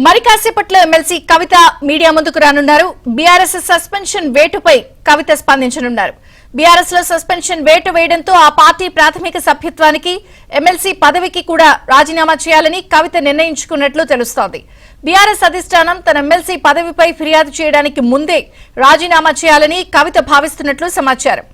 మరి కాసేపట్లో ఎమ్మెల్సీ కవిత మీడియా ముందుకు రానున్నారు. బీఆర్ఎస్ సస్పెన్షన్ వేటుపై కవిత స్పందించనున్నారు. బీఆర్ఎస్ లో సస్పెన్షన్ వేటు వేయడంతో ఆ పార్టీ ప్రాథమిక సభ్యత్వానికి ఎమ్మెల్సీ పదవికి కూడా రాజీనామా చేయాలని కవిత నిర్ణయించుకున్నట్లు తెలుస్తోంది. బీఆర్ఎస్ అధిష్టానం తన ఎమ్మెల్సీ పదవిపై ఫిర్యాదు చేయడానికి ముందే రాజీనామా చేయాలని కవిత భావిస్తున్నట్లు సమాచారం.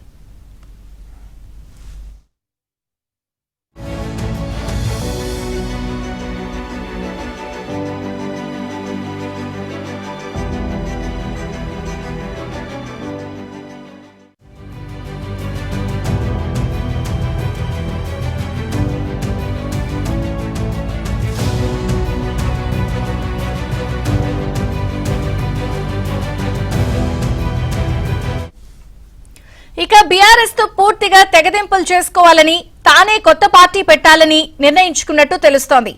ఇక బీఆర్ఎస్ తో పూర్తిగా తెగదెంపులు చేసుకోవాలని, తానే కొత్త పార్టీ పెట్టాలని నిర్ణయించుకున్నట్టు తెలుస్తోంది.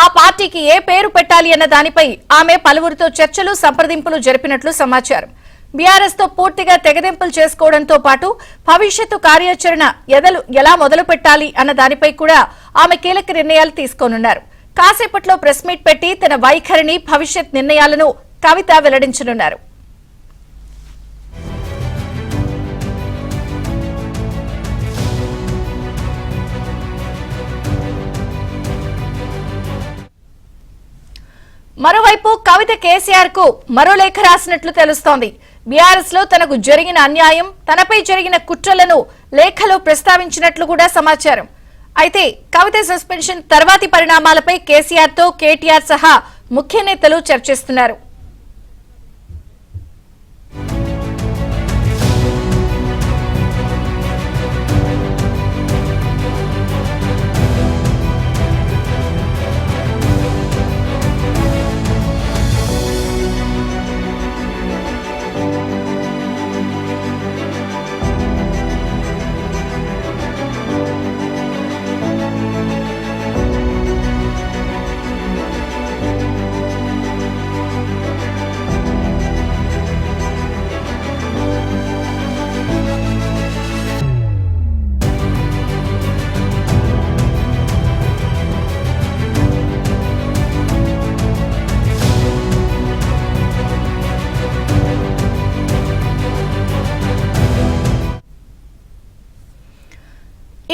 ఆ పార్టీకి ఏ పేరు పెట్టాలి అన్న దానిపై ఆమె పలువురితో చర్చలు, సంప్రదింపులు జరిపినట్లు సమాచారం. బీఆర్ఎస్ తో పూర్తిగా తెగదెంపులు చేసుకోవడంతో పాటు భవిష్యత్తు కార్యాచరణ ఎలా మొదలు పెట్టాలి అన్న దానిపై కూడా ఆమె కీలక నిర్ణయాలు తీసుకోనున్నారు. కాసేపట్లో ప్రెస్ మీట్ పెట్టి తన వైఖరిని, భవిష్యత్ నిర్ణయాలను కవిత వెల్లడించనున్నారు. మరోవైపు కవిత కేసీఆర్ కు మరో లేఖ రాసినట్లు తెలుస్తోంది. బీఆర్ఎస్ లో తనకు జరిగిన అన్యాయం, తనపై జరిగిన కుట్రలను లేఖలో ప్రస్తావించినట్లు కూడా సమాచారం. అయితే కవిత సస్పెన్షన్ తర్వాతి పరిణామాలపై కేసీఆర్ తో కేటీఆర్ సహా ముఖ్య నేతలు చర్చిస్తున్నారు.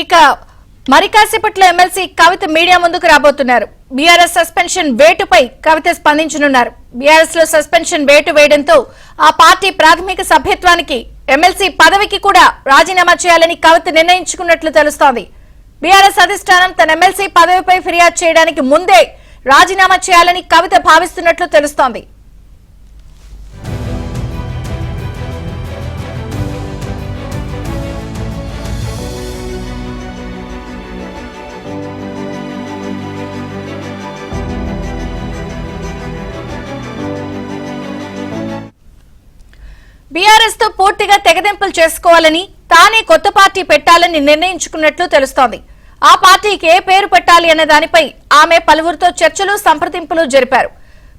ఇక మరి కాసేపట్లో ఎమ్మెల్సీ కవిత మీడియా ముందుకు రాబోతున్నారు. బీఆర్ఎస్ సస్పెన్షన్ వేటుపై కవిత స్పందించనున్నారు. బీఆర్ఎస్ లో సస్పెన్షన్ వేటు వేయడంతో ఆ పార్టీ ప్రాథమిక సభ్యత్వానికి, ఎమ్మెల్సీ పదవికి కూడా రాజీనామా చేయాలని కవిత నిర్ణయించుకున్నట్లు తెలుస్తోంది. బీఆర్ఎస్ అధిష్టానం తన ఎమ్మెల్సీ పదవిపై ఫిర్యాదు చేయడానికి ముందే రాజీనామా చేయాలని కవిత భావిస్తున్నట్లు తెలుస్తోంది. బీఆర్ఎస్ తో పూర్తిగా తెగదెంపులు చేసుకోవాలని, తానే కొత్త పార్టీ పెట్టాలని నిర్ణయించుకున్నట్లు తెలుస్తోంది. ఆ పార్టీకి ఏ పేరు పెట్టాలి అనే దానిపై ఆమె పలువురితో చర్చలు, సంప్రదింపులు జరిపారు.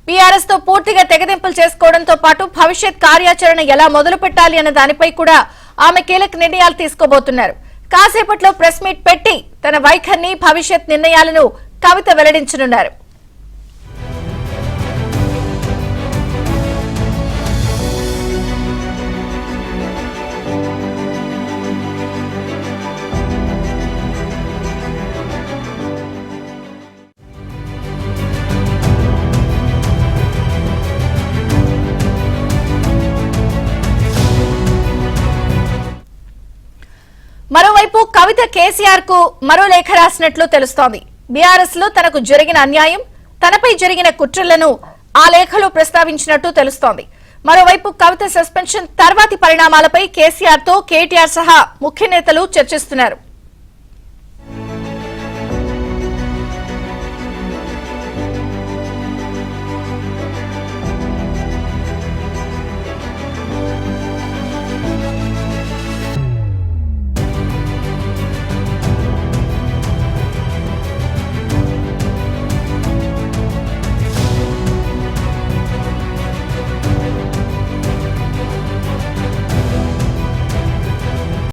బీఆర్ఎస్ తో పూర్తిగా తెగదెంపులు చేసుకోవడంతో పాటు భవిష్యత్ కార్యాచరణ ఎలా మొదలు పెట్టాలి అనే దానిపై కూడా ఆమె కీలక నిర్ణయాలు తీసుకోబోతున్నారు. కాసేపట్లో ప్రెస్ మీట్ పెట్టి తన వైఖరిని, భవిష్యత్ నిర్ణయాలను కవిత వెల్లడించనున్నారు. మరోవైపు కవిత కేసీఆర్ కు మరో లేఖ రాసినట్లు తెలుస్తోంది. బీఆర్ఎస్ లో తనకు జరిగిన అన్యాయం, తనపై జరిగిన కుట్రలను ఆ లేఖలో ప్రస్తావించినట్టు తెలుస్తోంది. మరోవైపు కవిత సస్పెన్షన్ తర్వాతి పరిణామాలపై కేసీఆర్ తో కేటీఆర్ సహా ముఖ్య నేతలు చర్చిస్తున్నారు.